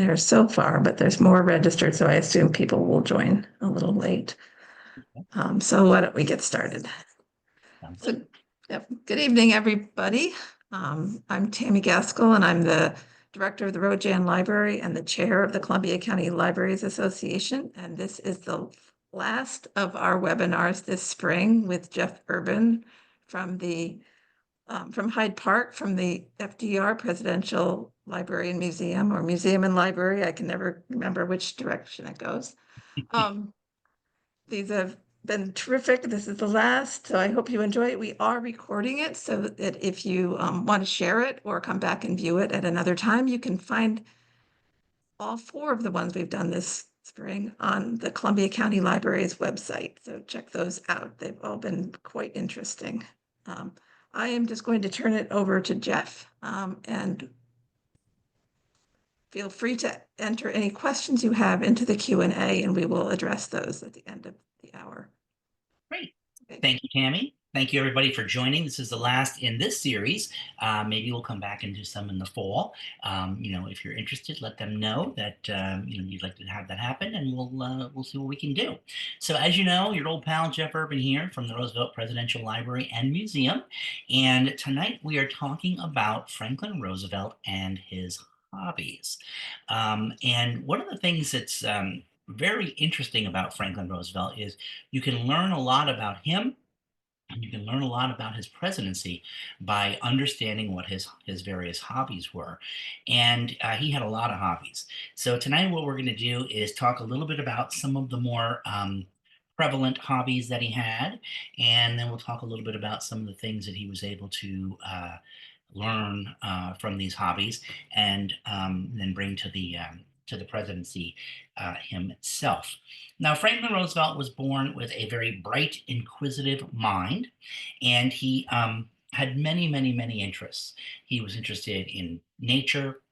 there so far, but there's more registered, so I assume people will join a little late. So why don't we get started? Sounds good. So, yep. Good evening, everybody. I'm Tammy Gaskell, and I'm the director of the Rojan Library and the chair of the Columbia County Libraries Association. And this is the last of our webinars this spring with Jeff Urbin from from Hyde Park, from the FDR Presidential Library and Museum, or Museum and Library. I can never remember which direction it goes. Um, these have been terrific. This is the last, so I hope you enjoy it. We are recording it so that if you want to share it or come back and view it at another time, you can find all four of the ones we've done this spring on the Columbia County Library's website. So check those out. They've all been quite interesting. Um, I am just going to turn it over to Jeff, and feel free to enter any questions you have into the Q&A, and we will address those at the end of the hour. Great. Okay. Thank you, Tammy. Thank you, everybody, for joining. This is the last in this series. Maybe we'll come back and do some in the fall. If you're interested, let them know that you'd like to have that happen, and we'll see what we can do. So, as you know, your old pal Jeff Urbin here from the Roosevelt Presidential Library and Museum, and tonight we are talking about Franklin Roosevelt and his hobbies. And one of the things that's very interesting about Franklin Roosevelt is you can learn a lot about him and you can learn a lot about his presidency by understanding what his various hobbies were. And he had a lot of hobbies. So tonight what we're going to do is talk a little bit about some of the more prevalent hobbies that he had, and then we'll talk a little bit about some of the things that he was able to learn from these hobbies, and then bring to the presidency himself. Now, Franklin Roosevelt was born with a very bright, inquisitive mind, and he had many, many, many interests. He was interested in nature.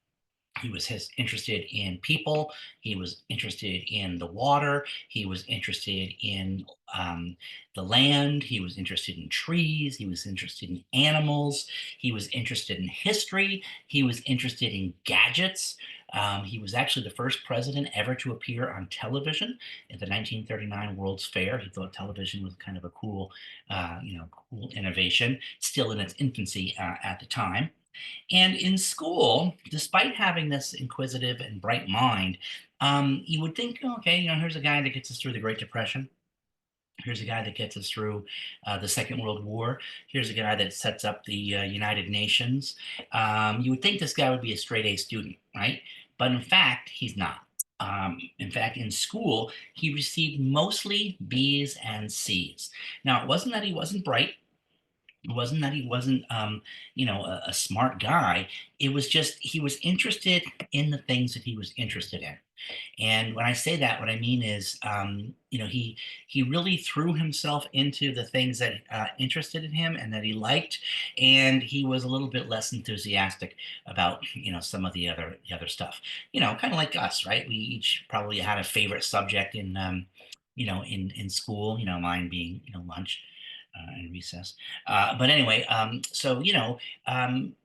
He was interested in people. He was interested in the water. He was interested in the land. He was interested in trees. He was interested in animals. He was interested in history. He was interested in gadgets. He was actually the first president ever to appear on television at the 1939 World's Fair. He thought television was kind of a cool innovation, still in its infancy at the time. And in school, despite having this inquisitive and bright mind, you would think, okay, here's a guy that gets us through the Great Depression. Here's a guy that gets us through the Second World War. Here's a guy that sets up the United Nations. You would think this guy would be a straight A student, right? But in fact, he's not. In fact, in school, he received mostly B's and C's. Now, it wasn't that he wasn't bright. It wasn't that he wasn't, a smart guy. It was just he was interested in the things that he was interested in. And when I say that, what I mean is, he really threw himself into the things that interested in him and that he liked, and he was a little bit less enthusiastic about, some of the other stuff. Kind of like us, right? We each probably had a favorite subject in school. Mine being, lunch and recess. But anyway,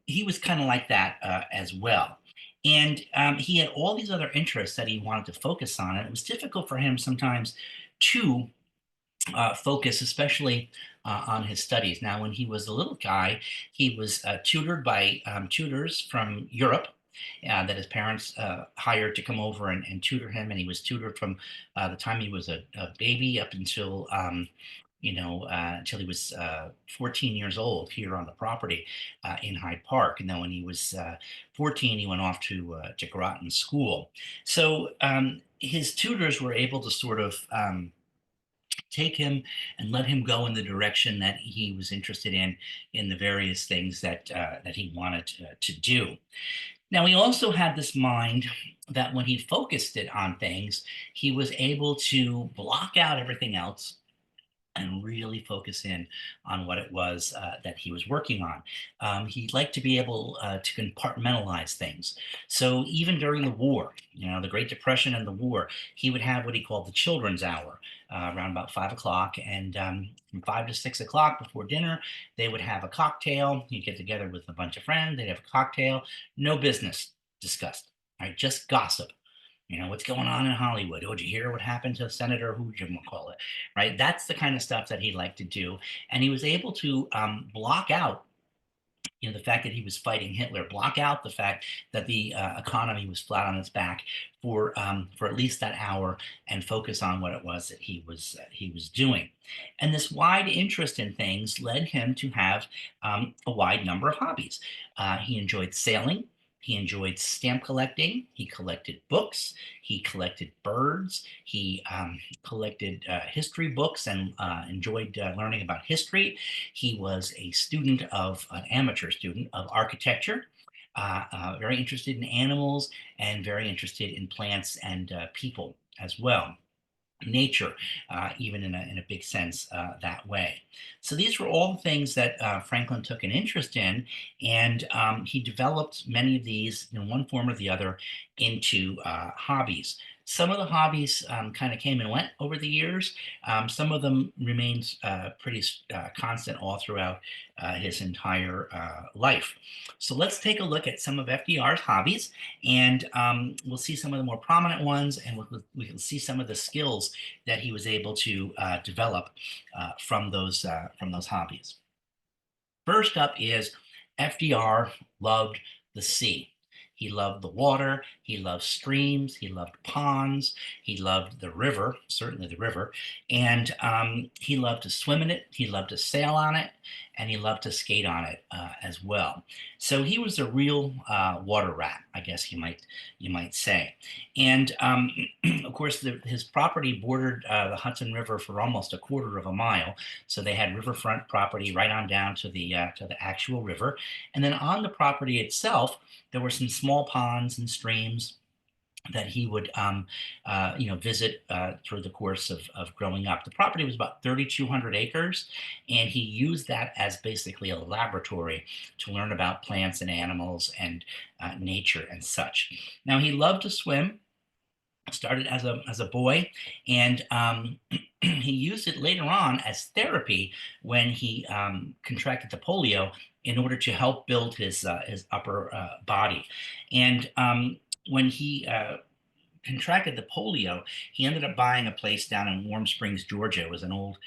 he was kind of like that as well. And he had all these other interests that he wanted to focus on. And it was difficult for him sometimes to focus, especially on his studies. Now, when he was a little guy, he was tutored by tutors from Europe. That his parents hired to come over and tutor him, and he was tutored from the time he was a baby up until he was 14 years old here on the property in Hyde Park. And then when he was 14, he went off to Groton School. So his tutors were able to sort of take him and let him go in the direction that he was interested in the various things that he wanted to do. Now, he also had this mind that when he focused it on things, he was able to block out everything else and really focus in on what it was that he was working on. He'd like to be able to compartmentalize things. So even during the war, the Great Depression and the war, he would have what he called the children's hour around about 5 o'clock. And from 5 to 6 o'clock before dinner, they would have a cocktail. He'd get together with a bunch of friends. They'd have a cocktail. No business discussed. right? Just gossip. What's going on in Hollywood? Oh, did you hear what happened to Senator who you call it, right? That's the kind of stuff that he liked to do, and he was able to block out the fact that he was fighting Hitler, block out the fact that the economy was flat on its back for at least that hour, and focus on what it was that he was doing. And this wide interest in things led him to have a wide number of hobbies. He enjoyed sailing. He enjoyed stamp collecting. He collected books. He collected birds. He collected history books and enjoyed learning about history. He was a student of an amateur student of architecture, very interested in animals and very interested in plants and people as well. Nature, even in a big sense that way. So these were all things that Franklin took an interest in, and he developed many of these in one form or the other into hobbies. Some of the hobbies kind of came and went over the years. Some of them remained pretty constant all throughout his entire life. So let's take a look at some of FDR's hobbies, and we'll see some of the more prominent ones, and we can see some of the skills that he was able to develop from those hobbies. First up is FDR loved the sea. He loved the water. He loved streams. He loved ponds. He loved the river, certainly the river. And he loved to swim in it. He loved to sail on it. And he loved to skate on it as well. So he was a real water rat, I guess you might say. And of course, his property bordered the Hudson River for almost a quarter of a mile. So they had riverfront property right on down to the actual river. And then on the property itself, there were some small ponds and streams that he would visit through the course of growing up. The property was about 3,200 acres, and he used that as basically a laboratory to learn about plants and animals and nature and such. Now, he loved to swim. Started as a boy, and he used it later on as therapy when he contracted the polio in order to help build his upper body. And when he contracted the polio, he ended up buying a place down in Warm Springs, Georgia. It was an old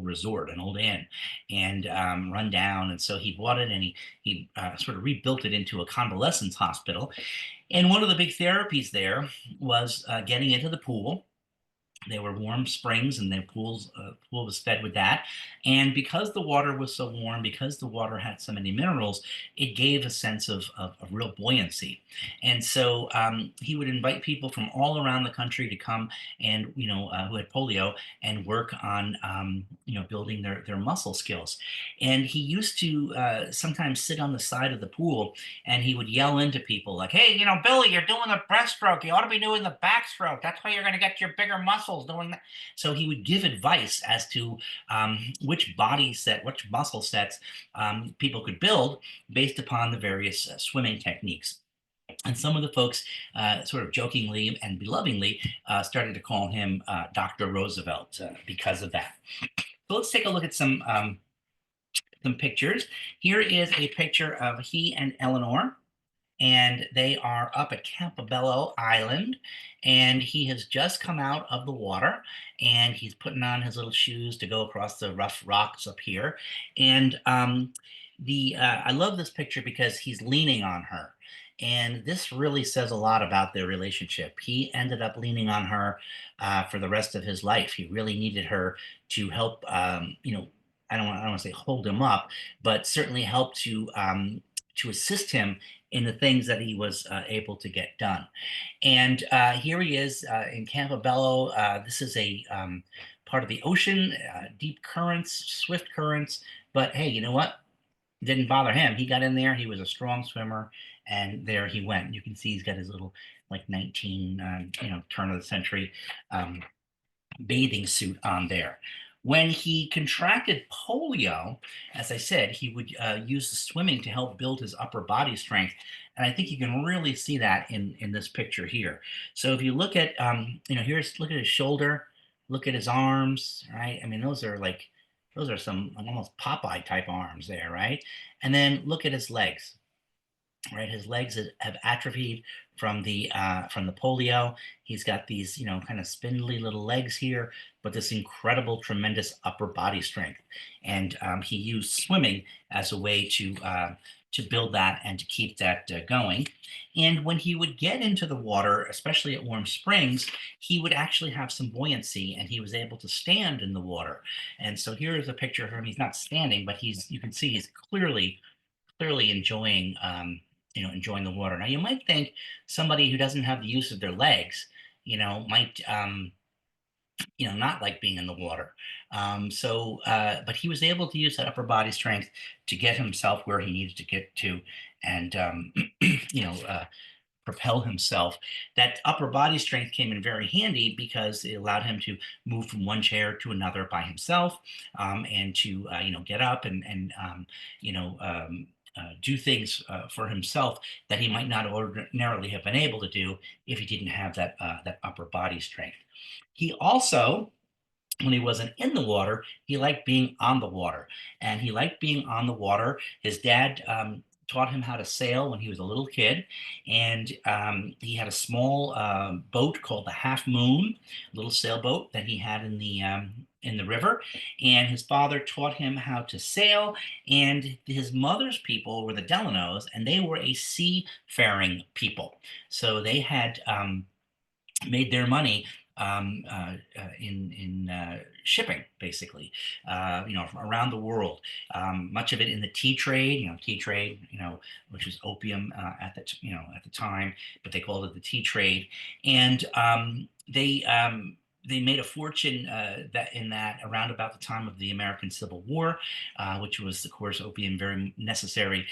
resort, an old inn, and run down. And so he bought it, and he sort of rebuilt it into a convalescence hospital. And one of the big therapies there was getting into the pool. They were warm springs, and the pool was fed with that. And because the water was so warm, because the water had so many minerals, it gave a sense of real buoyancy. And so he would invite people from all around the country to come and, who had polio, and work on, building their muscle skills. And he used to sometimes sit on the side of the pool, and he would yell into people like, "Hey, Billy, you're doing the breaststroke. You ought to be doing the backstroke. That's how you're going to get your bigger muscles doing that." So he would give advice as to which which muscle sets people could build based upon the various swimming techniques. And some of the folks, sort of jokingly and belovingly, started to call him Dr. Roosevelt because of that. So let's take a look at some pictures. Here is a picture of he and Eleanor, and they are up at Campobello Island, and he has just come out of the water, and he's putting on his little shoes to go across the rough rocks up here. And the I love this picture because he's leaning on her. And this really says a lot about their relationship. He ended up leaning on her for the rest of his life. He really needed her to help, I don't want to say hold him up, but certainly help to assist him in the things that he was able to get done. And here he is in Campobello. This is a part of the ocean, deep currents, swift currents. But hey, you know what? It didn't bother him. He got in there. He was a strong swimmer, and there he went. You can see he's got his little like 19, turn of the century bathing suit on there. When he contracted polio, as I said, he would use the swimming to help build his upper body strength. And I think you can really see that in this picture here. So if you look at, look at his shoulder, look at his arms, right? I mean, those are some almost Popeye type arms there, right? And then look at his legs. right? His legs have atrophied from the polio. He's got these, kind of spindly little legs here, but this incredible, tremendous upper body strength. And he used swimming as a way to build that and to keep that going. And when he would get into the water, especially at warm springs, he would actually have some buoyancy, and he was able to stand in the water. And so here is a picture of him. He's not standing, but you can see he's clearly enjoying enjoying the water. Now you might think somebody who doesn't have the use of their legs, might not like being in the water. But he was able to use that upper body strength to get himself where he needed to get to, and propel himself. That upper body strength came in very handy because it allowed him to move from one chair to another by himself, and to get up and do things for himself that he might not ordinarily have been able to do if he didn't have that upper body strength. He also, when he wasn't in the water, he liked being on the water. And he liked being on the water. His dad taught him how to sail when he was a little kid. And he had a small boat called the Half Moon, a little sailboat that he had in the river. And his father taught him how to sail. And his mother's people were the Delanos, and they were a seafaring people. So they had made their money in shipping, basically, from around the world. Much of it in the tea trade, which was opium at the time, but they called it the tea trade, and they made a fortune that around about the time of the American Civil War, which was, of course, opium very necessary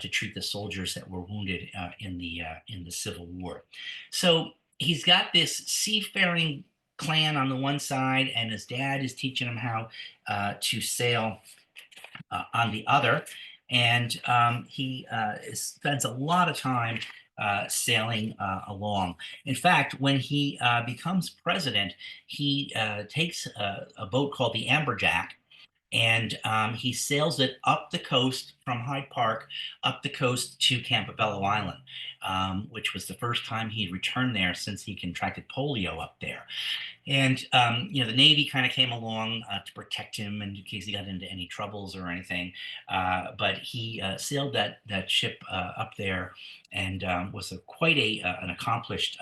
to treat the soldiers that were wounded in the Civil War. So he's got this seafaring clan on the one side, and his dad is teaching him how to sail on the other. And he spends a lot of time sailing along. In fact, when he becomes president, he takes a boat called the Amberjack, and he sails it up the coast from Hyde Park up the coast to Campobello Island, which was the first time he returned there since he contracted polio up there. And the Navy kind of came along to protect him in case he got into any troubles or anything. But he sailed that ship up there, and was quite an accomplished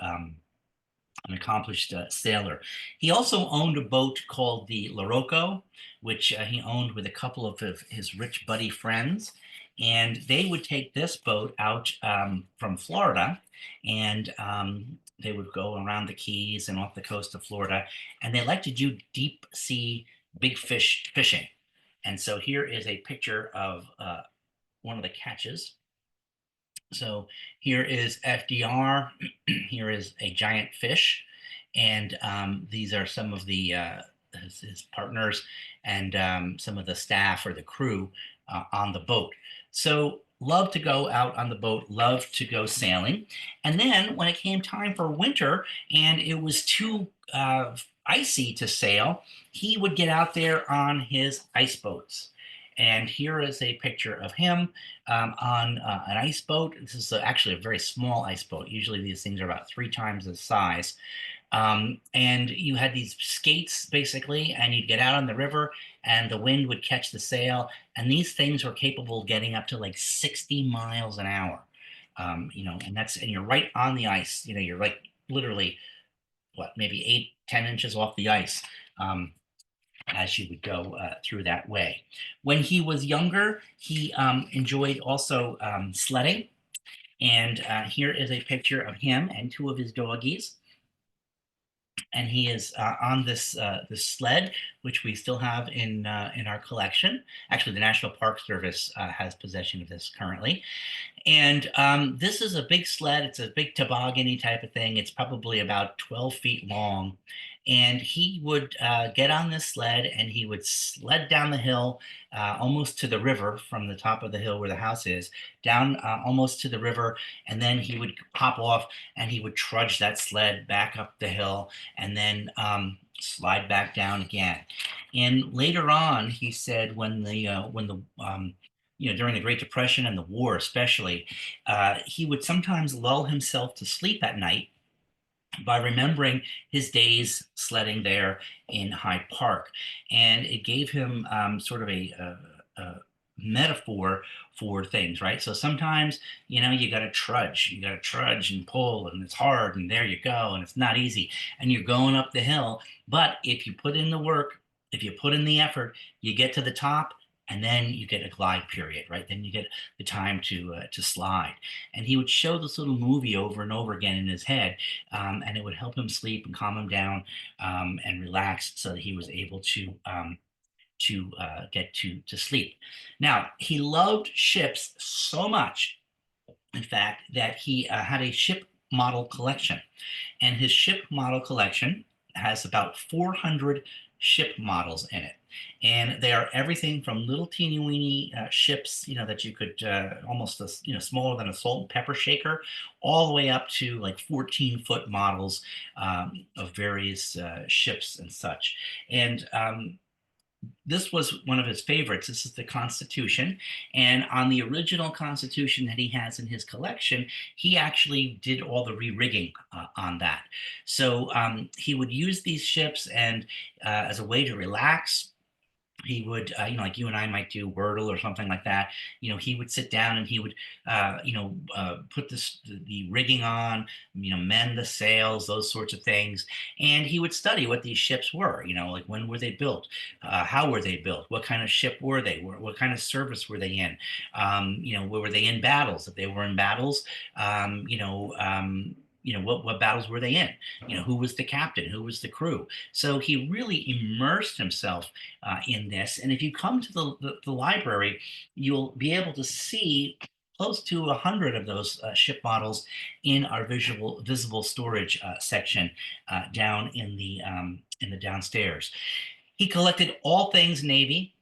sailor. He also owned a boat called the Loroco, which he owned with a couple of his rich buddy friends. And they would take this boat out from Florida, and they would go around the Keys and off the coast of Florida. And they like to do deep sea big fish fishing. And so here is a picture of one of the catches. So here is FDR. Here is a giant fish, and these are some of his partners and some of the staff or the crew on the boat. So loved to go out on the boat, loved to go sailing. And then when it came time for winter and it was too icy to sail, he would get out there on his ice boats. And here is a picture of him on an ice boat. This is actually a very small ice boat. Usually these things are about 3 times the size. And you had these skates basically, and you'd get out on the river and the wind would catch the sail. And these things were capable of getting up to like 60 miles an hour. And you're right on the ice. You're like literally, maybe 8, 10 inches off the ice. As you would go through that way. When he was younger, he enjoyed also sledding. And here is a picture of him and 2 of his doggies. And he is on this sled, which we still have in our collection. Actually, the National Park Service has possession of this currently. And this is a big sled. It's a big toboggan-y type of thing. It's probably about 12 feet long. And he would get on this sled and he would sled down the hill almost to the river from the top of the hill where the house is, down almost to the river. And then he would hop off and he would trudge that sled back up the hill and then slide back down again. And later on, he said when the during the Great Depression and the war, especially, he would sometimes lull himself to sleep at night by remembering his days sledding there in Hyde Park. And it gave him sort of a metaphor for things, right? So sometimes, you got to trudge and pull, and it's hard, and there you go, and it's not easy, and you're going up the hill. But if you put in the work, if you put in the effort, you get to the top. And then you get a glide period, right? Then you get the time to slide. And he would show this little movie over and over again in his head, and it would help him sleep and calm him down, and relax, so that he was able to get to sleep. Now, he loved ships so much, in fact, that he had a ship model collection, and his ship model collection has about 400 ship models in it. And they are everything from little teeny weeny ships, that you could almost, smaller than a salt and pepper shaker, all the way up to like 14-foot models of various ships and such. And this was one of his favorites. This is the Constitution. And on the original Constitution that he has in his collection, he actually did all the re-rigging on that. So he would use these ships and as a way to relax. He would, like you and I might do Wordle or something like that. He would sit down and he would, put the rigging on, mend the sails, those sorts of things, and he would study what these ships were. Like when were they built, how were they built, what kind of ship were they, what kind of service were they in, were they in battles? If they were in battles, what battles were they in? Who was the captain? Who was the crew? So he really immersed himself in this. And if you come to the library, you'll be able to see close to 100 of those ship models in our visible storage section down in the downstairs. He collected all things Navy,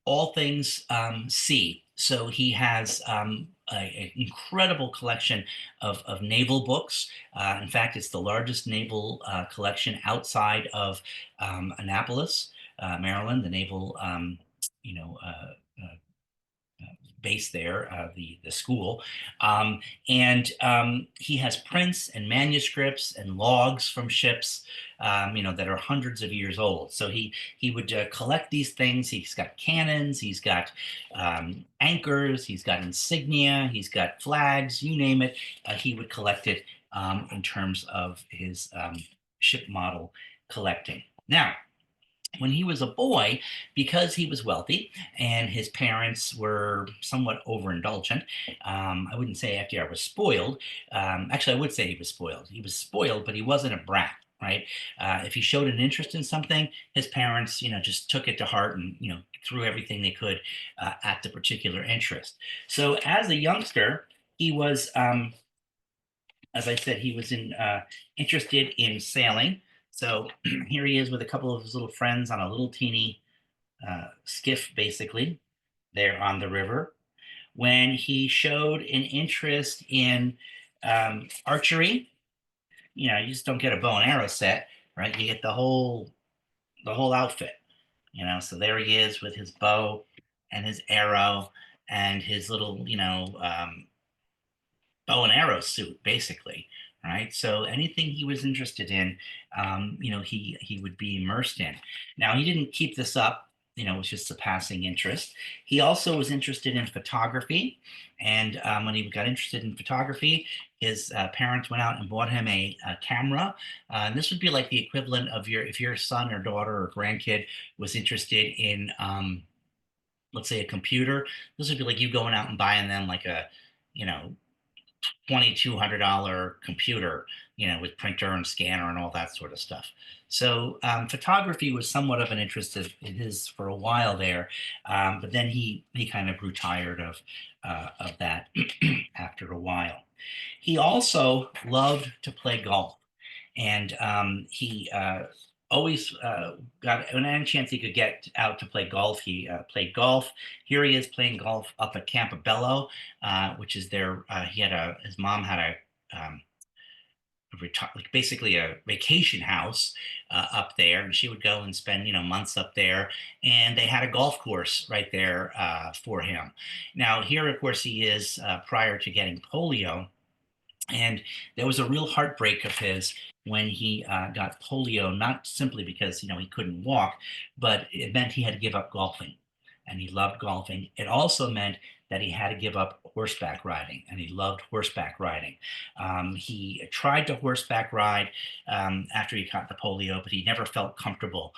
all things sea. So he has an incredible collection of naval books. In fact, it's the largest naval collection outside of Annapolis, Maryland, the naval, you know, uh, uh, base there, the school, and he has prints and manuscripts and logs from ships, that are hundreds of years old. So he would collect these things. He's got cannons, he's got anchors, he's got insignia, he's got flags, you name it. He would collect it in terms of his ship model collecting. Now, when he was a boy, because he was wealthy and his parents were somewhat overindulgent, I wouldn't say FDR was spoiled. Actually, I would say he was spoiled. He was spoiled, but he wasn't a brat, right? If he showed an interest in something, his parents, just took it to heart and, threw everything they could at the particular interest. So as a youngster, he was, as I said, he was interested in sailing. So here he is with a couple of his little friends on a little teeny skiff, basically, there on the river, when he showed an interest in archery. You just don't get a bow and arrow set, right? You get the whole outfit. So there he is with his bow and his arrow and his little, bow and arrow suit, basically, right? So anything he was interested in, he would be immersed in. Now he didn't keep this up. It was just a passing interest. He also was interested in photography, and when he got interested in photography, his parents went out and bought him a camera. And this would be like the equivalent of if your son or daughter or grandkid was interested in, let's say, a computer. This would be like you going out and buying them like a, you know, $2,200 computer, with printer and scanner and all that sort of stuff. So photography was somewhat of an interest of his for a while there, but then he kind of grew tired of that after a while. He also loved to play golf, and he always got when any chance he could get out to play golf. He played golf. Here he is playing golf up at Campobello, which is there. His mom had a like basically a vacation house up there, and she would go and spend months up there. And they had a golf course right there for him. Now here, of course, he is prior to getting polio, and there was a real heartbreak of his when he got polio, not simply because he couldn't walk, but it meant he had to give up golfing, and he loved golfing. It also meant that he had to give up horseback riding, and he loved horseback riding. He tried to horseback ride after he got the polio, but he never felt comfortable.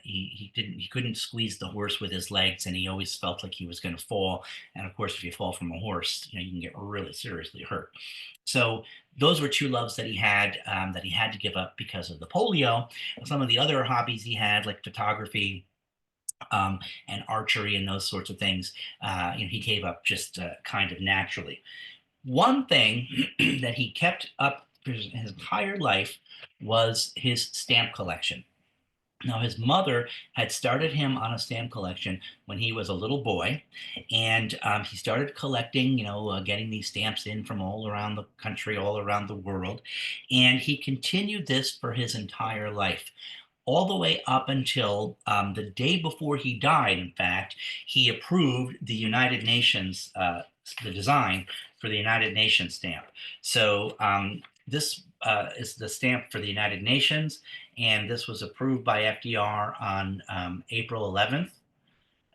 He couldn't squeeze the horse with his legs, and he always felt like he was going to fall. And of course, if you fall from a horse, you can get really seriously hurt. So those were two loves that he had to give up because of the polio. Some of the other hobbies he had, like photography, and archery and those sorts of things, he gave up just kind of naturally. One thing that he kept up for his entire life was his stamp collection. Now, his mother had started him on a stamp collection when he was a little boy, and he started collecting, getting these stamps in from all around the country, all around the world, and he continued this for his entire life. All the way up until the day before he died, in fact, he approved the United Nations, the design for the United Nations stamp. So this is the stamp for the United Nations, and this was approved by FDR on April 11th.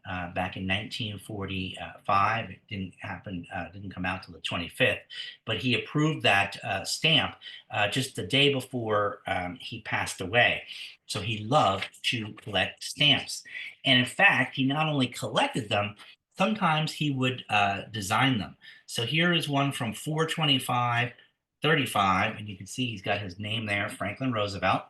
Back in 1945. It didn't come out till the 25th, but he approved that stamp just the day before he passed away. So he loved to collect stamps. And in fact, he not only collected them, sometimes he would design them. So here is one from 425, 35, and you can see he's got his name there, Franklin Roosevelt.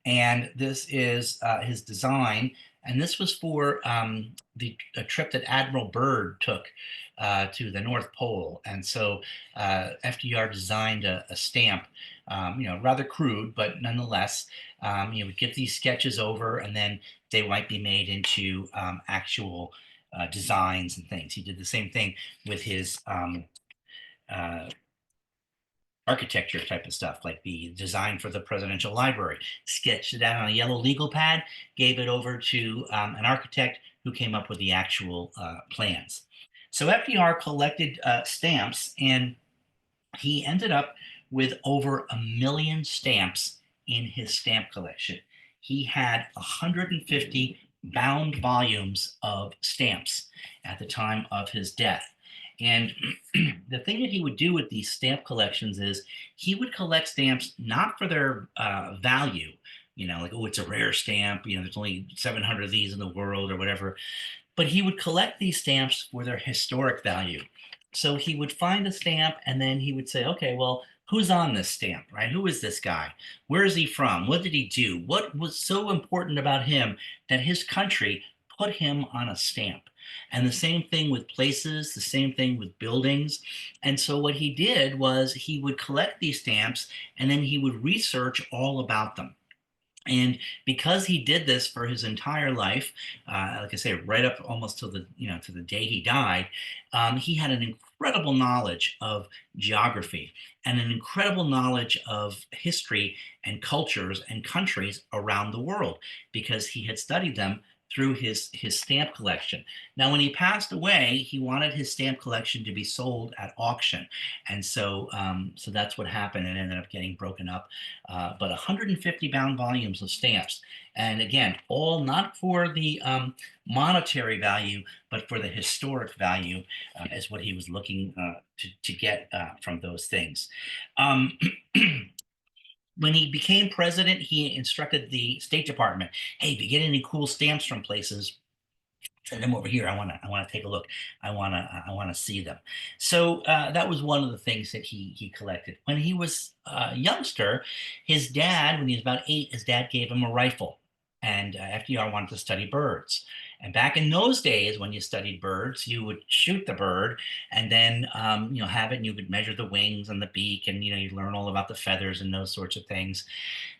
And this is his design. And this was for a trip that Admiral Byrd took to the North Pole. And so FDR designed a stamp, rather crude, but nonetheless, would get these sketches over, and then they might be made into actual designs and things. He did the same thing with his uh, architecture type of stuff, like the design for the presidential library. Sketched it out on a yellow legal pad, gave it over to an architect who came up with the actual plans. So FDR collected stamps, and he ended up with over 1 million stamps in his stamp collection. He had 150 bound volumes of stamps at the time of his death. And the thing that he would do with these stamp collections is he would collect stamps not for their value, like, oh, it's a rare stamp, there's only 700 of these in the world or whatever, but he would collect these stamps for their historic value. So he would find a stamp, and then he would say, okay, well, who's on this stamp, right? Who is this guy? Where is he from? What did he do? What was so important about him that his country put him on a stamp? And the same thing with places, the same thing with buildings. And so what he did was he would collect these stamps, and then he would research all about them. And because he did this for his entire life, like I say, right up almost to the day he died, he had an incredible knowledge of geography and an incredible knowledge of history and cultures and countries around the world, because he had studied them through his stamp collection. Now, when he passed away, he wanted his stamp collection to be sold at auction, and so that's what happened. It ended up getting broken up. But 150 bound volumes of stamps, and again, all not for the monetary value, but for the historic value, is what he was looking to get from those things. When he became president, he instructed the State Department, hey, if you get any cool stamps from places, send them over here. I want to take a look. I want to see them. So that was one of the things that he collected. When he was a youngster, his dad, when he was about 8, his dad gave him a rifle, and FDR wanted to study birds. And back in those days, when you studied birds, you would shoot the bird, and then have it, and you could measure the wings and the beak, and you learn all about the feathers and those sorts of things.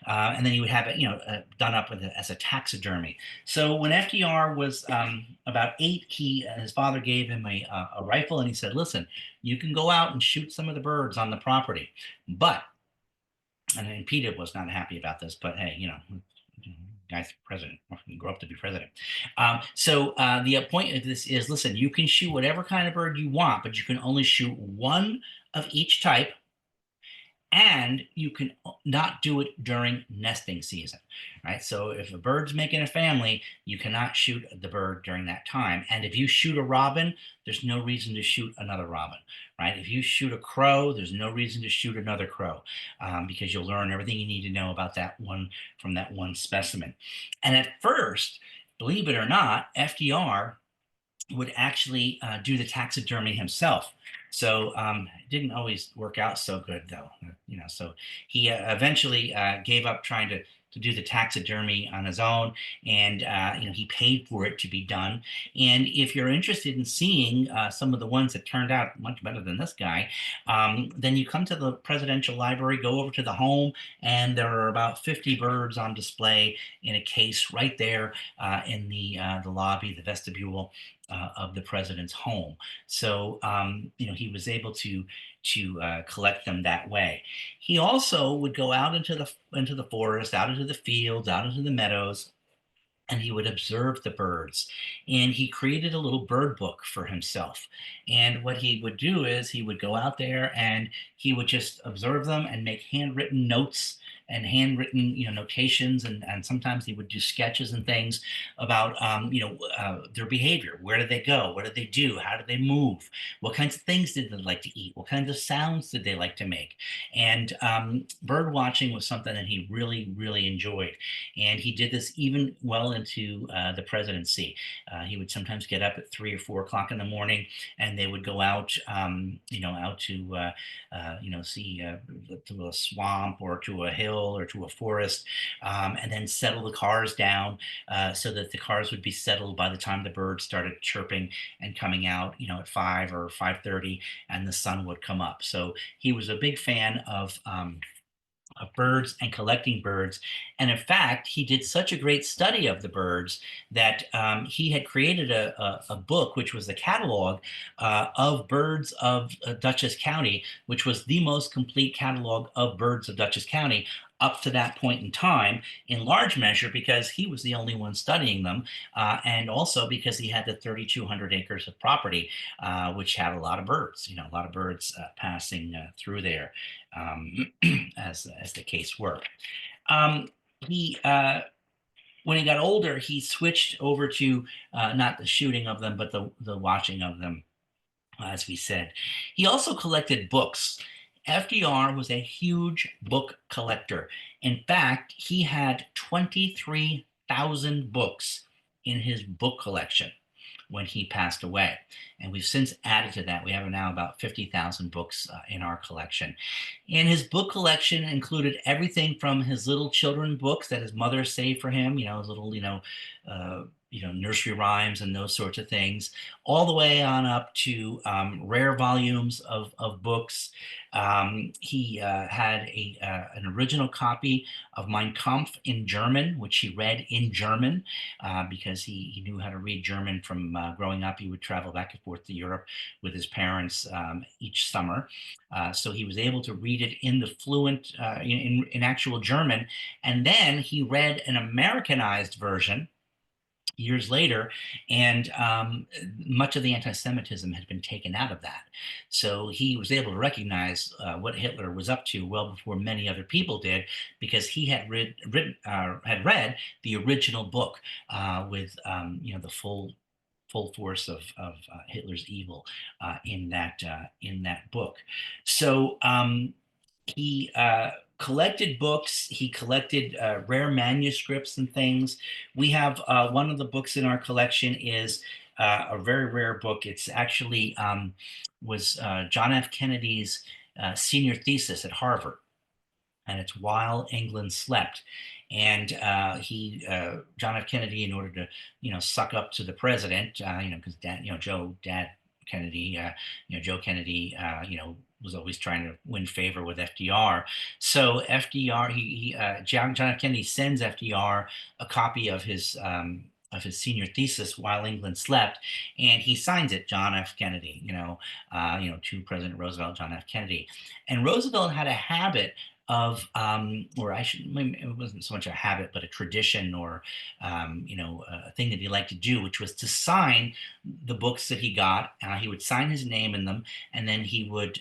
And then you would have it, done up as a taxidermy. So when FDR was about 8, his father gave him a rifle, and he said, "Listen, you can go out and shoot some of the birds on the property, but and Peter was not happy about this, but hey, guy's president, grow up to be president. The point of this is, listen, you can shoot whatever kind of bird you want, but you can only shoot one of each type, and you can not do it during nesting season, right? So if a bird's making a family, you cannot shoot the bird during that time. And if you shoot a robin, there's no reason to shoot another robin, right? If you shoot a crow, there's no reason to shoot another crow, because you'll learn everything you need to know about that one from that one specimen. And at first, believe it or not, FDR would actually do the taxidermy himself. So it didn't always work out so good, though. So he eventually gave up trying to do the taxidermy on his own, and he paid for it to be done. And if you're interested in seeing some of the ones that turned out much better than this guy, then you come to the presidential library, go over to the home, and there are about 50 birds on display in a case right there in the lobby, the vestibule of the president's home. So he was able to collect them that way. He also would go out into the forest, out into the fields, out into the meadows, and he would observe the birds. And he created a little bird book for himself. And what he would do is he would go out there and he would just observe them and make handwritten notes and handwritten, notations. And sometimes he would do sketches and things about, their behavior. Where did they go? What did they do? How did they move? What kinds of things did they like to eat? What kinds of sounds did they like to make? And bird watching was something that he really, really enjoyed. And he did this even well into the presidency. He would sometimes get up at 3 or 4 o'clock in the morning, and they would go out, out to, see to a swamp or to a hill or to a forest, and then settle the cars down so that the cars would be settled by the time the birds started chirping and coming out, at 5 or 5:30, and the sun would come up. So he was a big fan of birds and collecting birds. And in fact, he did such a great study of the birds that he had created a book, which was the catalog of birds of Dutchess County, which was the most complete catalog of birds of Dutchess County up to that point in time, in large measure because he was the only one studying them, and also because he had the 3,200 acres of property, which had a lot of birds, a lot of birds passing through there, as the case were. He When he got older, he switched over to not the shooting of them, but the watching of them, as we said. He also collected books. FDR was a huge book collector. In fact, he had 23,000 books in his book collection when he passed away. And we've since added to that. We have now about 50,000 books in our collection. And his book collection included everything from his little children books that his mother saved for him, his little, nursery rhymes and those sorts of things, all the way on up to rare volumes of books. He had an original copy of Mein Kampf in German, which he read in German because he knew how to read German from growing up. He would travel back and forth to Europe with his parents each summer. So he was able to read it in the fluent, in actual German. And then he read an Americanized version years later, and much of the anti-Semitism had been taken out of that. So he was able to recognize what Hitler was up to well before many other people did, because he had read the original book with the full force of Hitler's evil in that book. So he collected books. He collected rare manuscripts and things. We have one of the books in our collection is a very rare book. It's actually was John F. Kennedy's senior thesis at Harvard, and it's While England Slept. And John F. Kennedy, in order to, suck up to the president, because Dad Kennedy, Joe Kennedy, was always trying to win favor with FDR. So FDR, John F. Kennedy sends FDR a copy of his senior thesis, While England Slept, and he signs it, John F. Kennedy, to President Roosevelt, John F. Kennedy. And Roosevelt had a habit of, or I should, maybe it wasn't so much a habit, but a tradition, or, a thing that he liked to do, which was to sign the books that he got. He would sign his name in them, and then he would,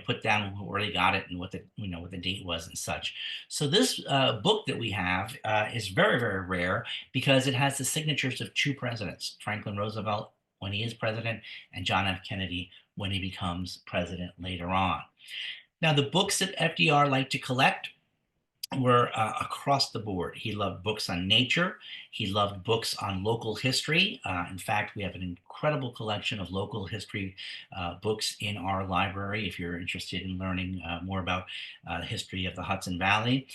put down where he got it and what the date was and such. So this book that we have is very, very rare because it has the signatures of two presidents, Franklin Roosevelt when he is president, and John F. Kennedy when he becomes president later on. Now, the books that FDR liked to collect were across the board. He loved books on nature. He loved books on local history. In fact, we have an incredible collection of local history books in our library if you're interested in learning more about the history of the Hudson Valley.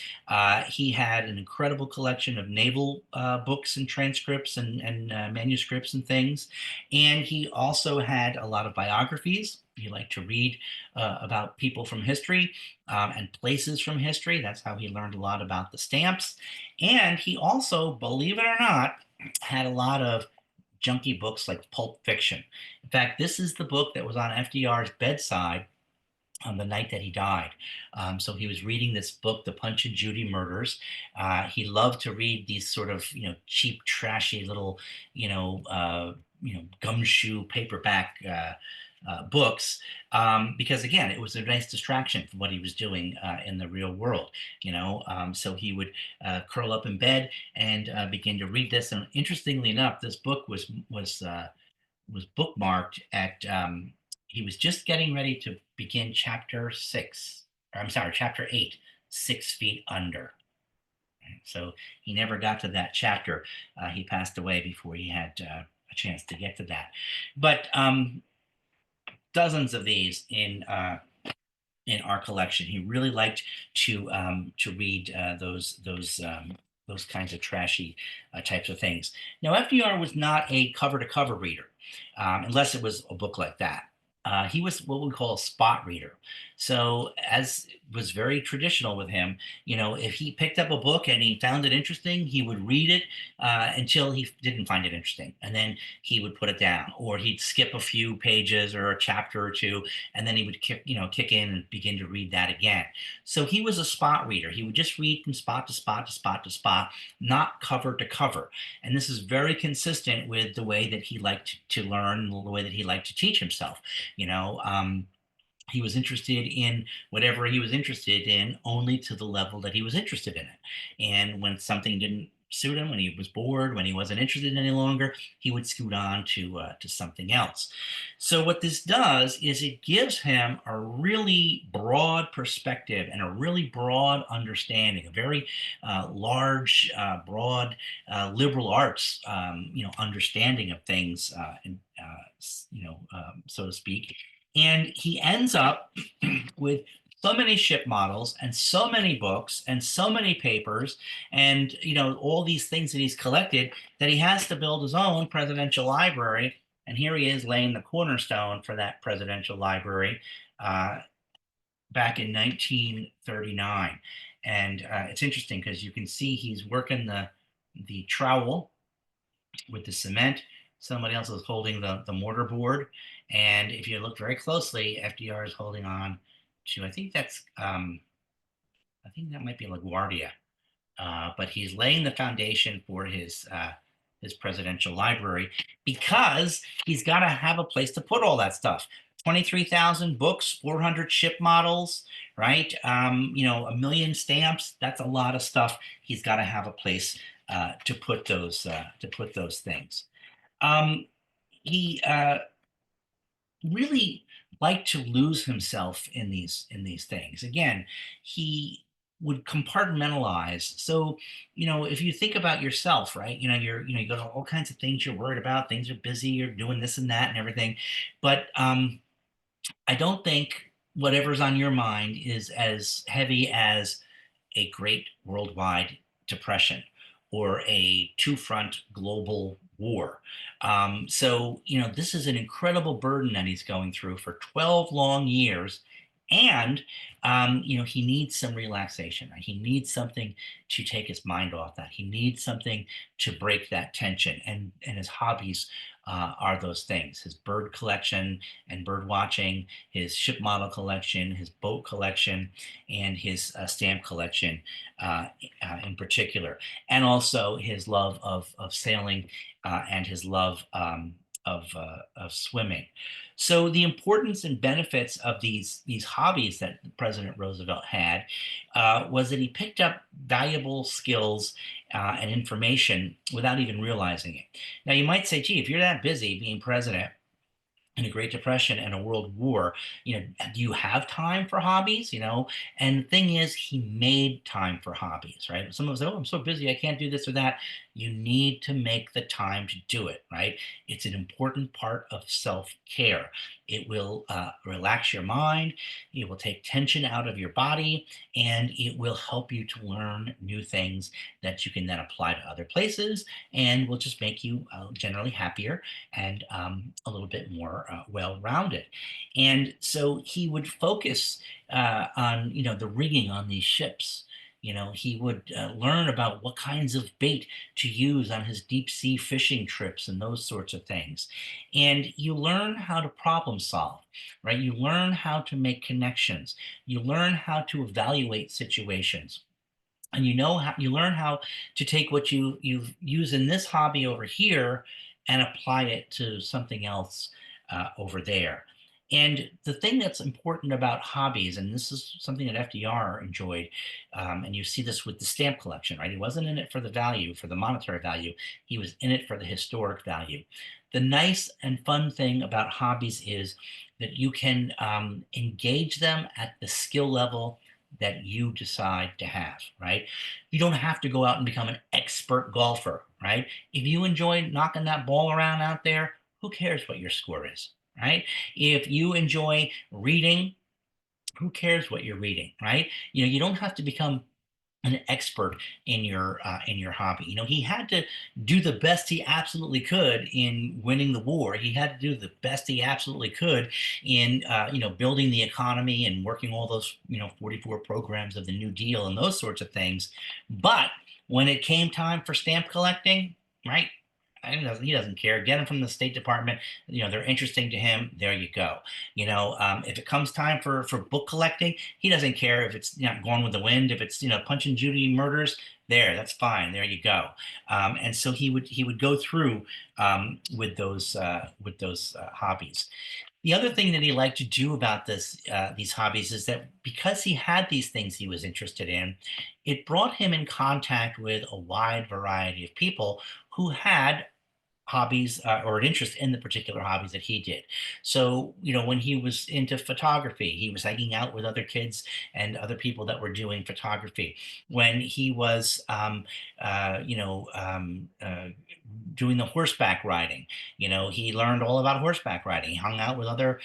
He had an incredible collection of naval books and transcripts and manuscripts and things. And he also had a lot of biographies. He liked to read about people from history and places from history. That's how he learned a lot about the stamps. And he also, believe it or not, had a lot of junky books like Pulp Fiction. In fact, this is the book that was on FDR's bedside on the night that he died. So he was reading this book, The Punch and Judy Murders. He loved to read these sort of, cheap, trashy little, gumshoe paperback books, because again, it was a nice distraction from what he was doing in the real world. So he would curl up in bed and begin to read this. And interestingly enough, this book was bookmarked at. He was just getting ready to begin chapter 6, or I'm sorry, chapter 8, 6 Feet Under. So he never got to that chapter. He passed away before he had a chance to get to that. But dozens of these in our collection. He really liked to read those kinds of trashy types of things. Now, FDR was not a cover to cover reader, unless it was a book like that. He was what we call a spot reader. So, as was very traditional with him, if he picked up a book and he found it interesting, he would read it until he didn't find it interesting, and then he would put it down, or he'd skip a few pages or a chapter or two, and then he would kick in and begin to read that again. So he was a spot reader. He would just read from spot to spot to spot to spot, not cover to cover. And this is very consistent with the way that he liked to learn, the way that he liked to teach himself. He was interested in whatever he was interested in only to the level that he was interested in it. And when something didn't suit him, when he was bored, when he wasn't interested any longer, he would scoot on to something else. So what this does is it gives him a really broad perspective and a really broad understanding, a very large, broad liberal arts, understanding of things, so to speak. And he ends up with so many ship models and so many books and so many papers and all these things that he's collected that he has to build his own presidential library. And here he is laying the cornerstone for that presidential library back in 1939. And it's interesting because you can see he's working the trowel with the cement. Somebody else is holding the mortar board. And if you look very closely, FDR is holding on to, I think that might be LaGuardia. But he's laying the foundation for his presidential library because he's got to have a place to put all that stuff. 23,000 books, 400 ship models, right? 1,000,000 stamps. That's a lot of stuff. He's got to have a place to put those things. He really liked to lose himself in these things. Again, he would compartmentalize. So, if you think about yourself, right? You go to all kinds of things you're worried about, things are busy, you're doing this and that and everything. But I don't think whatever's on your mind is as heavy as a great worldwide depression or a two-front global war. So, this is an incredible burden that he's going through for 12 long years. And he needs some relaxation. Right? He needs something to take his mind off that. He needs something to break that tension. And his hobbies are those things: his bird collection and bird watching, his ship model collection, his boat collection, and his stamp collection in particular, and also his love of sailing and his love of swimming. So the importance and benefits of these hobbies that President Roosevelt had was that he picked up valuable skills and information without even realizing it. Now you might say, "Gee, if you're that busy being president in a Great Depression and a World War, do you have time for hobbies?" And the thing is, he made time for hobbies, right? Someone said, "Oh, I'm so busy, I can't do this or that." You need to make the time to do it, right? It's an important part of self-care. It will relax your mind, it will take tension out of your body, and it will help you to learn new things that you can then apply to other places, and will just make you generally happier and a little bit more well-rounded. And so he would focus on, the rigging on these ships. He would learn about what kinds of bait to use on his deep sea fishing trips and those sorts of things. And you learn how to problem solve, right? You learn how to make connections. You learn how to evaluate situations, and you learn how to take what you use in this hobby over here and apply it to something else over there. And the thing that's important about hobbies, and this is something that FDR enjoyed, and you see this with the stamp collection, right? He wasn't in it for the value, for the monetary value. He was in it for the historic value. The nice and fun thing about hobbies is that you can engage them at the skill level that you decide to have, right? You don't have to go out and become an expert golfer, right? If you enjoy knocking that ball around out there, who cares what your score is, right? If you enjoy reading, who cares what you're reading, right? You don't have to become an expert in your hobby. He had to do the best he absolutely could in winning the war. He had to do the best he absolutely could in building the economy and working all those 44 programs of the New Deal and those sorts of things. But when it came time for stamp collecting, right? He doesn't care. Get them from the State Department. They're interesting to him. There you go. If it comes time for book collecting, he doesn't care if it's Gone with the Wind. If it's Punch and Judy Murders, that's fine. There you go. And so he would go through with those hobbies. The other thing that he liked to do about these hobbies is that because he had these things he was interested in, it brought him in contact with a wide variety of people who had hobbies or an interest in the particular hobbies that he did. So, when he was into photography, he was hanging out with other kids and other people that were doing photography. When he was, doing the horseback riding, he learned all about horseback riding. He hung out with other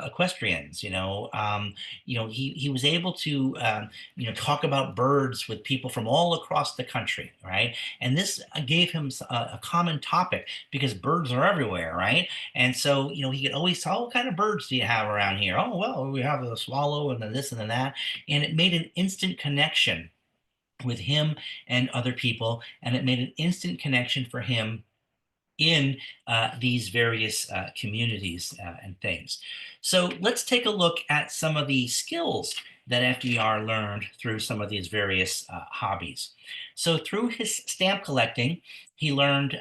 equestrians. He was able to, talk about birds with people from all across the country, right? And this gave him a common topic because birds are everywhere, right? And so, he could always tell, "What kind of birds do you have around here?" "Oh, well, we have the swallow and then this and then that." And it made an instant connection with him and other people. And it made an instant connection for him in these various communities and things. So let's take a look at some of the skills that FDR learned through some of these various hobbies. So through his stamp collecting, he learned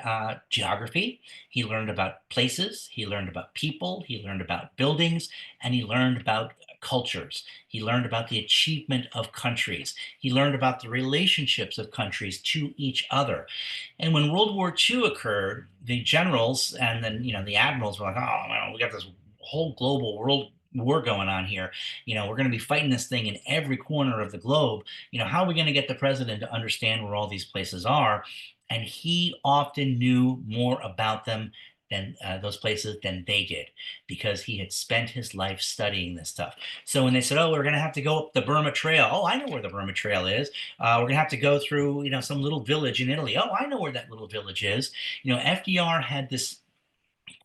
geography, he learned about places, he learned about people, he learned about buildings, and he learned about cultures. He learned about the achievement of countries. He learned about the relationships of countries to each other. And when World War II occurred, the generals and then, the admirals were like, "Oh, man, we got this whole global world war going on here. We're going to be fighting this thing in every corner of the globe. How are we going to get the president to understand where all these places are?" And he often knew more about them than those places than they did, because he had spent his life studying this stuff. So when they said, "Oh, we're going to have to go up the Burma Trail," "Oh, I know where the Burma Trail is. We're gonna have to go through, some little village in Italy." "Oh, I know where that little village is." FDR had this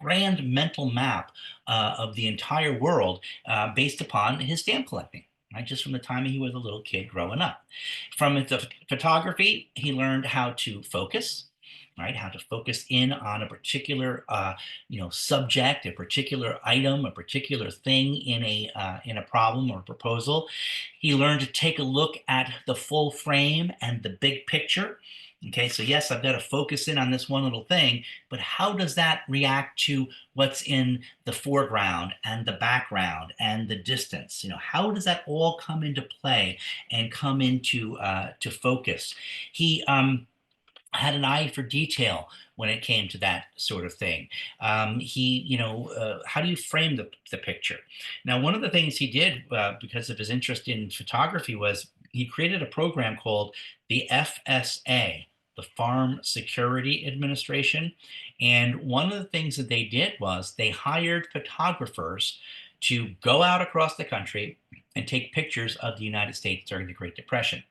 grand mental map of the entire world based upon his stamp collecting. Right, just from the time he was a little kid growing up. From the photography, he learned how to focus, right? How to focus in on a particular, subject, a particular item, a particular thing in a problem or proposal. He learned to take a look at the full frame and the big picture. Okay, so yes, I've got to focus in on this one little thing, but how does that react to what's in the foreground and the background and the distance? How does that all come into play and come into to focus? He had an eye for detail when it came to that sort of thing. How do you frame the picture? Now, one of the things he did because of his interest in photography was he created a program called the FSA, the Farm Security Administration. And one of the things that they did was they hired photographers to go out across the country and take pictures of the United States during the Great Depression.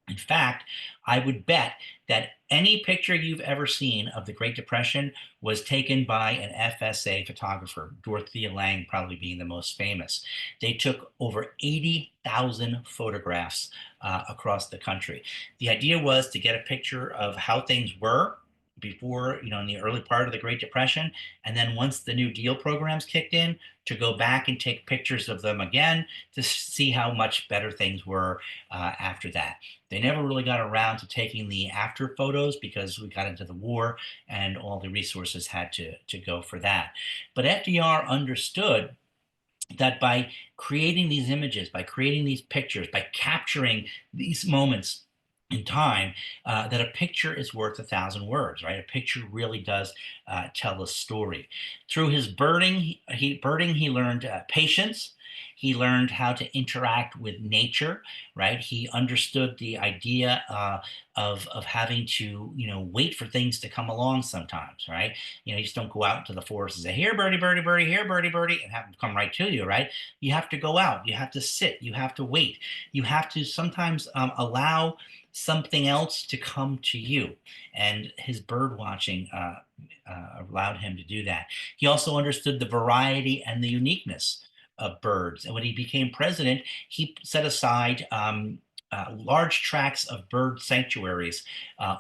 In fact, I would bet that any picture you've ever seen of the Great Depression was taken by an FSA photographer, Dorothea Lange probably being the most famous. They took over 80,000 photographs across the country. The idea was to get a picture of how things were before, in the early part of the Great Depression. And then once the New Deal programs kicked in, to go back and take pictures of them again to see how much better things were after that. They never really got around to taking the after photos because we got into the war and all the resources had to go for that. But FDR understood that by creating these images, by creating these pictures, by capturing these moments in time, that a picture is worth 1,000 words, right? A picture really does tell a story. Through his birding, he learned patience. He learned how to interact with nature, right? He understood the idea of having to, wait for things to come along sometimes, right? You just don't go out into the forest and say, here, birdie, birdie, birdie, here, birdie, birdie, and have them come right to you, right? You have to go out, you have to sit, you have to wait. You have to sometimes allow something else to come to you. And his bird watching allowed him to do that. He also understood the variety and the uniqueness of birds. And when he became president, he set aside large tracts of bird sanctuaries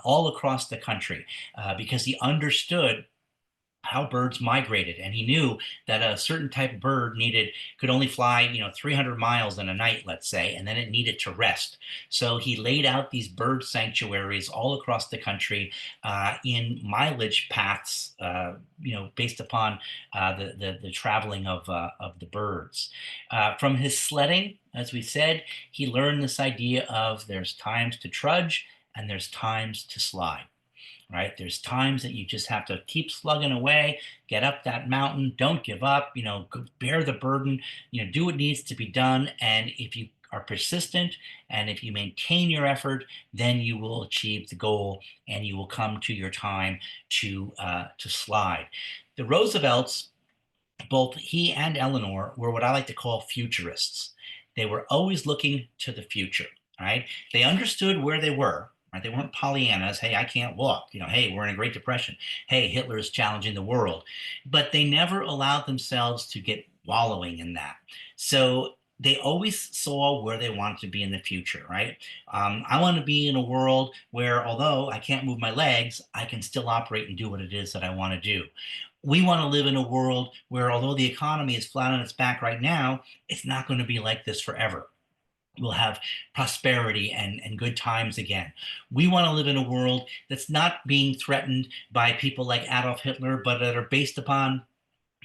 all across the country because he understood how birds migrated, and he knew that a certain type of bird could only fly 300 miles in a night, let's say, and then it needed to rest. So he laid out these bird sanctuaries all across the country in mileage paths, based upon the traveling of the birds. From his sledding, as we said, he learned this idea of there's times to trudge and there's times to slide, right? There's times that you just have to keep slugging away, get up that mountain, don't give up, bear the burden, do what needs to be done. And if you are persistent and if you maintain your effort, then you will achieve the goal and you will come to your time to slide. The Roosevelts, both he and Eleanor, were what I like to call futurists. They were always looking to the future, right? They understood where they were, right? They weren't Pollyannas. Hey, I can't walk. Hey, we're in a Great Depression. Hey, Hitler is challenging the world. But they never allowed themselves to get wallowing in that. So they always saw where they wanted to be in the future, right? I want to be in a world where, although I can't move my legs, I can still operate and do what it is that I want to do. We want to live in a world where, although the economy is flat on its back right now, it's not going to be like this forever. We'll have prosperity and good times again. We want to live in a world that's not being threatened by people like Adolf Hitler, but that are based upon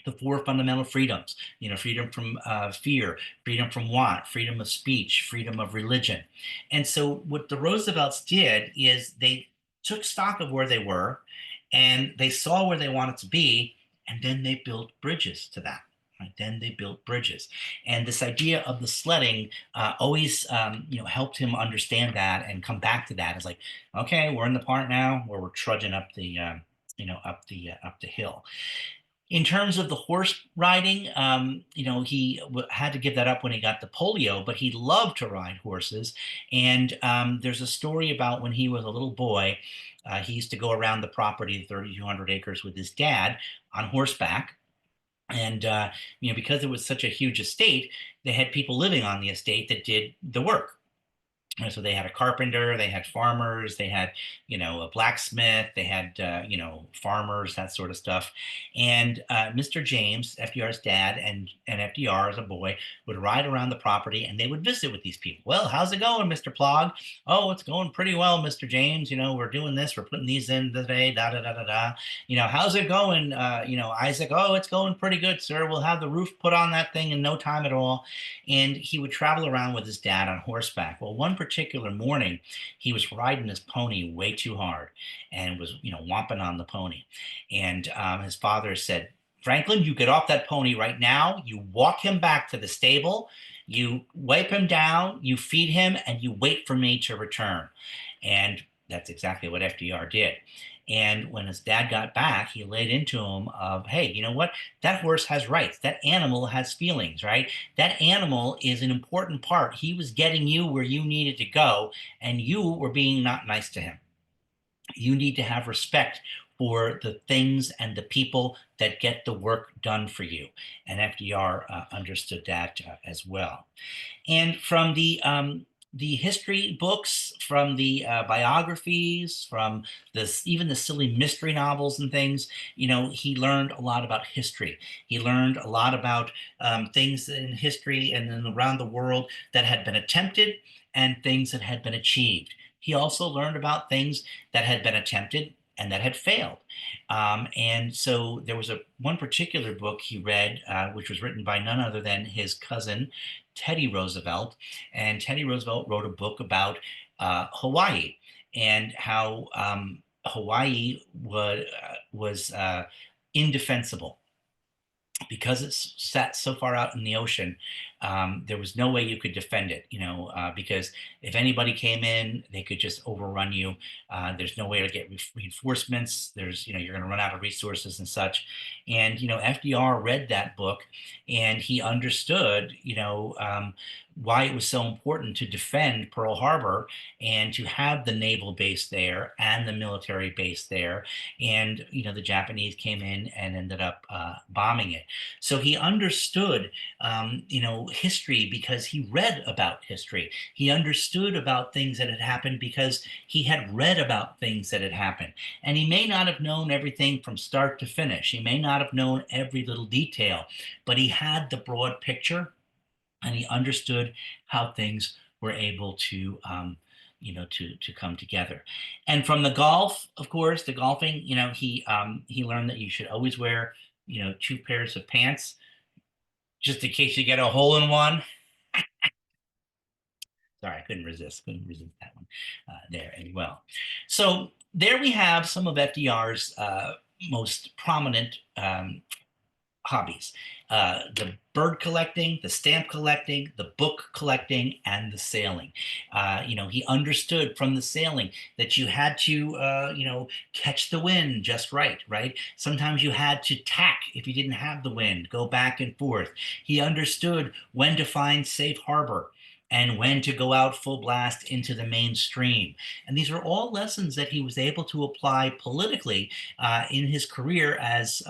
the four fundamental freedoms, freedom from fear, freedom from want, freedom of speech, freedom of religion. And so what the Roosevelts did is they took stock of where they were and they saw where they wanted to be, and then they built bridges to that. Right? Then they built bridges, and this idea of the sledding always, helped him understand that and come back to that. It's like, okay, we're in the part now where we're trudging up the, up the hill. In terms of the horse riding, he had to give that up when he got the polio, but he loved to ride horses. And there's a story about when he was a little boy, he used to go around the property, 3,200 acres, with his dad on horseback. And because it was such a huge estate, they had people living on the estate that did the work. And so they had a carpenter, they had farmers, they had, a blacksmith, they had, farmers, that sort of stuff. And Mr. James, FDR's dad, and FDR as a boy would ride around the property and they would visit with these people. Well, how's it going, Mr. Plog? Oh, it's going pretty well, Mr. James. We're doing this, we're putting these in today, da da da da da. How's it going? Isaac, oh, it's going pretty good, sir. We'll have the roof put on that thing in no time at all. And he would travel around with his dad on horseback. Well, one particular morning, he was riding his pony way too hard and was, whomping on the pony. And his father said, Franklin, you get off that pony right now. You walk him back to the stable. You wipe him down, you feed him, and you wait for me to return. And that's exactly what FDR did. And when his dad got back, he laid into him of, hey, you know what? That horse has rights. That animal has feelings, right? That animal is an important part. He was getting you where you needed to go, and you were being not nice to him. You need to have respect for the things and the people that get the work done for you. And FDR understood that as well. And from the history books, from the biographies, from this even the silly mystery novels and things, he learned a lot about history. He learned a lot about things in history and then around the world that had been attempted and things that had been achieved. He also learned about things that had been attempted and that had failed. And so there was one particular book he read, which was written by none other than his cousin, Teddy Roosevelt. And Teddy Roosevelt wrote a book about Hawaii and how Hawaii was indefensible because it's sat so far out in the ocean. There was no way you could defend it, because if anybody came in, they could just overrun you. There's no way to get reinforcements. You're going to run out of resources and such. And, FDR read that book and he understood, why it was so important to defend Pearl Harbor and to have the naval base there and the military base there. And, the Japanese came in and ended up bombing it. So he understood, history because he read about history. He understood about things that had happened because he had read about things that had happened. And he may not have known everything from start to finish. He may not have known every little detail, but he had the broad picture and he understood how things were able to to come together. And from the golf, of course, the golfing, he learned that you should always wear, two pairs of pants just in case you get a hole in one. Sorry, I couldn't resist that one there as well. So there we have some of FDR's most prominent hobbies: the bird collecting, the stamp collecting, the book collecting, and the sailing. He understood from the sailing that you had to, catch the wind just right, right? Sometimes you had to tack if you didn't have the wind, go back and forth. He understood when to find safe harbor and when to go out full blast into the mainstream. And these are all lessons that he was able to apply politically in his career as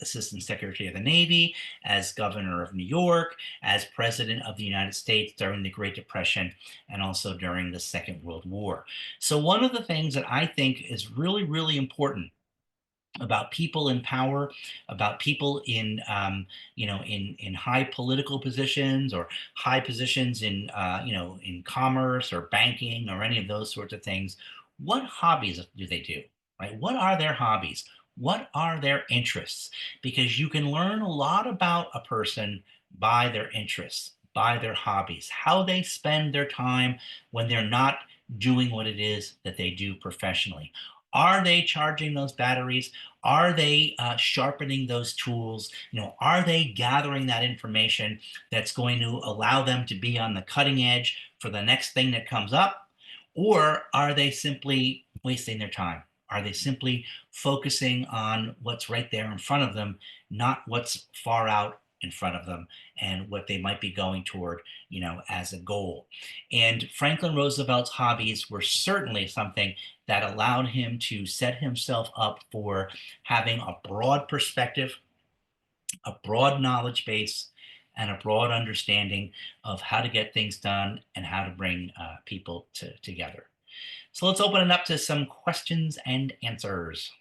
Assistant Secretary of the Navy, as Governor of New York, as President of the United States during the Great Depression, and also during the Second World War. So one of the things that I think is really, really important about people in power, about people in in high political positions or high positions in in commerce or banking or any of those sorts of things. What hobbies do they do? Right? What are their hobbies? What are their interests? Because you can learn a lot about a person by their interests, by their hobbies, how they spend their time when they're not doing what it is that they do professionally. Are they charging those batteries? Are they sharpening those tools? Are they gathering that information that's going to allow them to be on the cutting edge for the next thing that comes up? Or are they simply wasting their time? Are they simply focusing on what's right there in front of them, not what's far out in front of them and what they might be going toward, as a goal? And Franklin Roosevelt's hobbies were certainly something that allowed him to set himself up for having a broad perspective, a broad knowledge base, and a broad understanding of how to get things done and how to bring people together. So let's open it up to some questions and answers.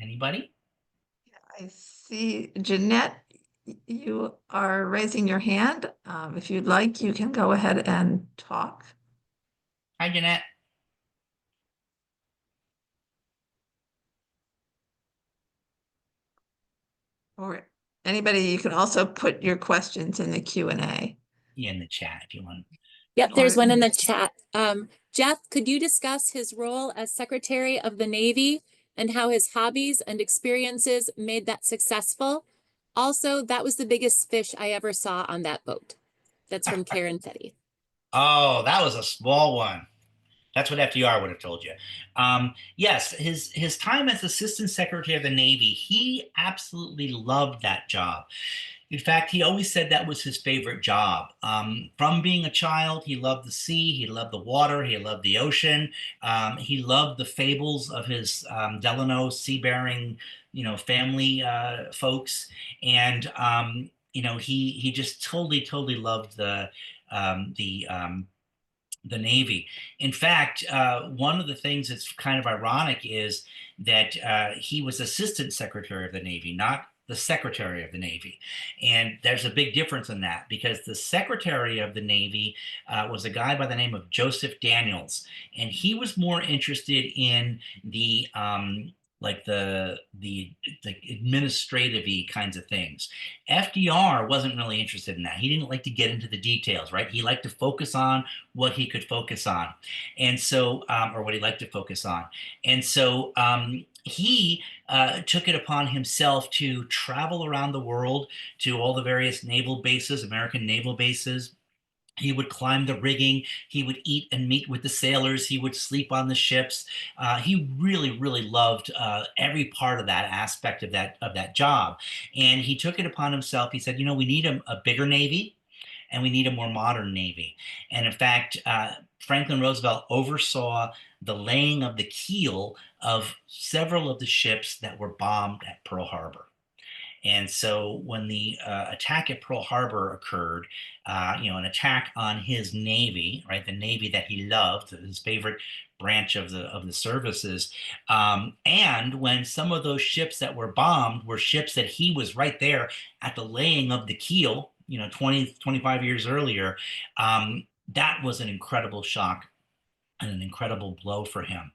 Anybody? I see Jeanette, you are raising your hand. If you'd like, you can go ahead and talk. Hi, Jeanette. Or anybody, you can also put your questions in the Q&A. Yeah, in the chat if you want. Yep, Or there's one in the chat. Jeff, could you discuss his role as Secretary of the Navy and how his hobbies and experiences made that successful? Also, that was the biggest fish I ever saw on that boat. That's from Karen Teddy. Oh, that was a small one. That's what FDR would have told you. Yes, his time as Assistant Secretary of the Navy, he absolutely loved that job. In fact, he always said that was his favorite job. From being a child, he loved the sea, he loved the water, he loved the ocean. He loved the fables of his Delano seafaring, family folks, and he just totally loved the Navy. In fact, one of the things that's kind of ironic is that he was Assistant Secretary of the Navy, not the Secretary of the Navy. And there's a big difference in that because the Secretary of the Navy was a guy by the name of Joseph Daniels, and he was more interested in the like the administrative-y kinds of things. FDR wasn't really interested in that. He didn't like to get into the details, right? He liked to focus on what he could focus on. And so, or what he liked to focus on. And so he took it upon himself to travel around the world to all the various naval bases, American naval bases. He would climb the rigging. He would eat and meet with the sailors. He would sleep on the ships. He really loved every part of that aspect of that job. And he took it upon himself. He said, we need a bigger Navy and we need a more modern Navy. And in fact, Franklin Roosevelt oversaw the laying of the keel of several of the ships that were bombed at Pearl Harbor. And so when the attack at Pearl Harbor occurred, an attack on his Navy, right, the Navy that he loved, his favorite branch of the services, and when some of those ships that were bombed were ships that he was right there at the laying of the keel, 25 years earlier, that was an incredible shock and an incredible blow for him.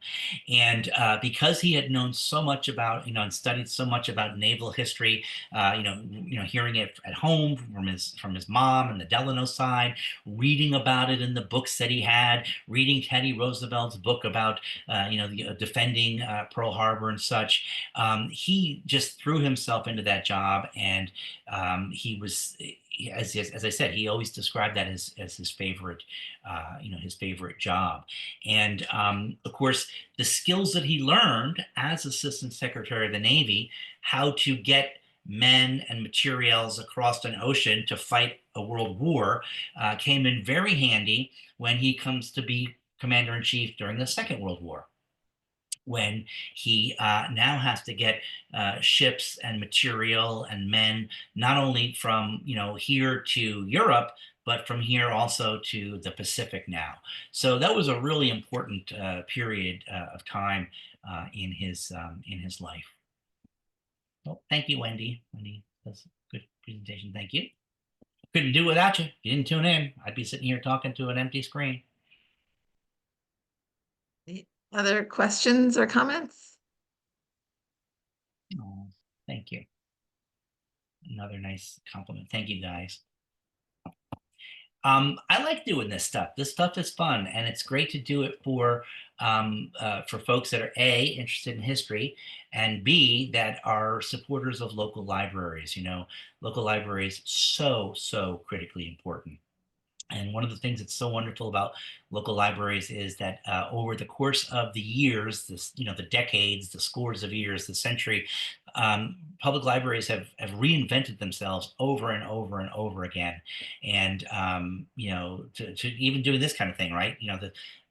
And because he had known so much about, and studied so much about naval history, hearing it at home from his mom and the Delano side, reading about it in the books that he had, reading Teddy Roosevelt's book about, defending Pearl Harbor and such, he just threw himself into that job, and he was. As I said, he always described that as his favorite, his favorite job. And of course, the skills that he learned as Assistant Secretary of the Navy, how to get men and materials across an ocean to fight a world war, came in very handy when he comes to be Commander-in-Chief during the Second World War, when he now has to get ships and material and men, not only from here to Europe, but from here also to the Pacific now. So that was a really important period of time in his life. Well, thank you, Wendy. Wendy, that's a good presentation. Thank you. Couldn't do it without you. If you didn't tune in, I'd be sitting here talking to an empty screen. Other questions or comments? Oh, thank you. Another nice compliment. Thank you, guys. I like doing this stuff. This stuff is fun, and it's great to do it for folks that are A, interested in history, and B, that are supporters of local libraries. Local libraries so critically important. And one of the things that's so wonderful about local libraries is that over the course of the years, the decades, the scores of years, the century, public libraries have reinvented themselves over and over and over again. And to even doing this kind of thing, right?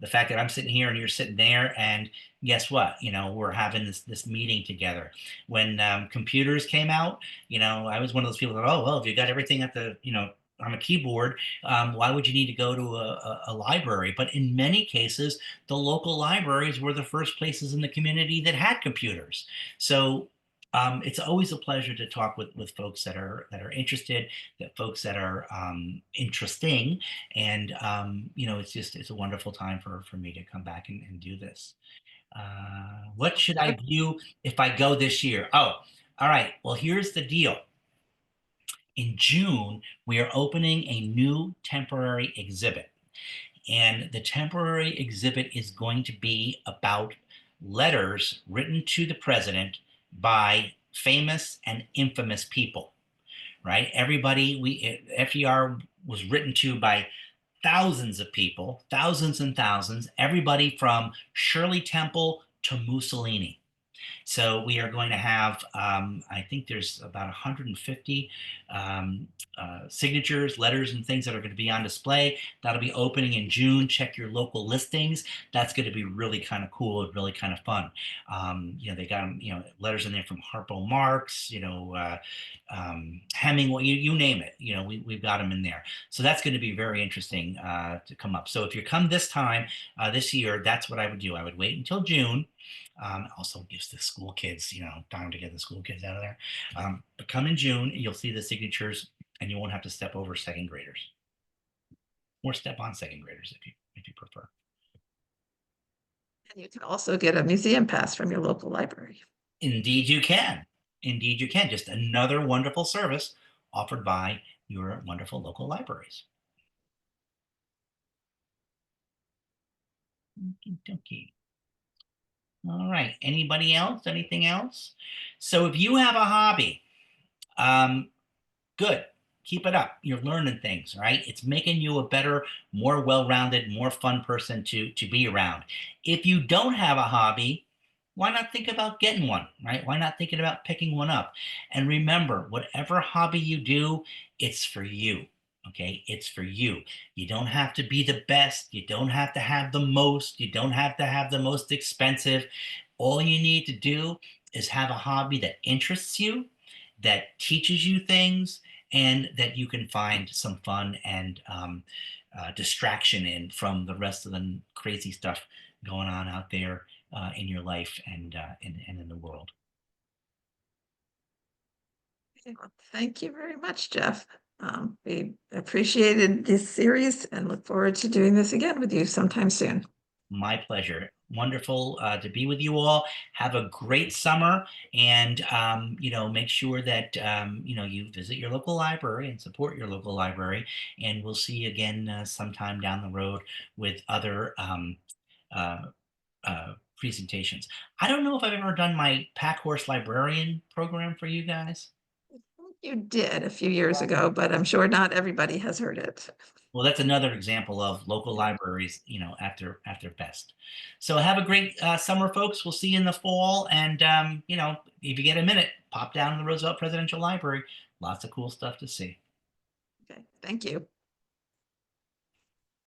The fact that I'm sitting here and you're sitting there, and guess what? We're having this meeting together. When computers came out, I was one of those people that, oh well, if you got everything at the on a keyboard, why would you need to go to a library? But in many cases, the local libraries were the first places in the community that had computers. So it's always a pleasure to talk with folks that are interested, that folks that are interesting, and it's a wonderful time for me to come back and do this. What should I do if I go this year? Oh, all right. Well, here's the deal. In June, we are opening a new temporary exhibit. And the temporary exhibit is going to be about letters written to the president by famous and infamous people, right? FDR was written to by thousands of people, thousands and thousands, everybody from Shirley Temple to Mussolini. So we are going to have, I think there's about 150 signatures, letters, and things that are going to be on display. That'll be opening in June. Check your local listings. That's going to be really kind of cool and really kind of fun. They got letters in there from Harpo Marx, Hemingway, you name it. We've got them in there. So that's going to be very interesting to come up. So if you come this time, this year, that's what I would do. I would wait until June. Also gives the school kids, time to get the school kids out of there. But come in June, you'll see the signatures, and you won't have to step over second graders, or step on second graders if you prefer. And you can also get a museum pass from your local library. Indeed, you can. Indeed, you can. Just another wonderful service offered by your wonderful local libraries. Okie dokie. All right. Anybody else? Anything else? So if you have a hobby, good. Keep it up. You're learning things, right? It's making you a better, more well-rounded, more fun person to be around. If you don't have a hobby, why not think about getting one, right? Why not thinking about picking one up? And remember, whatever hobby you do, it's for you. Okay, it's for you. You don't have to be the best. You don't have to have the most. You don't have to have the most expensive. All you need to do is have a hobby that interests you, that teaches you things, and that you can find some fun and distraction in from the rest of the crazy stuff going on out there in your life and in the world. Well, thank you very much, Jeff. We appreciated this series and look forward to doing this again with you sometime soon. My pleasure. Wonderful to be with you all. Have a great summer, and make sure that you visit your local library and support your local library. And we'll see you again sometime down the road with other presentations. I don't know if I've ever done my Pack Horse Librarian program for you guys. You did a few years ago, but I'm sure not everybody has heard it. Well, that's another example of local libraries, at their best. So have a great summer, folks. We'll see you in the fall. And, if you get a minute, pop down to the Roosevelt Presidential Library. Lots of cool stuff to see. Okay, thank you.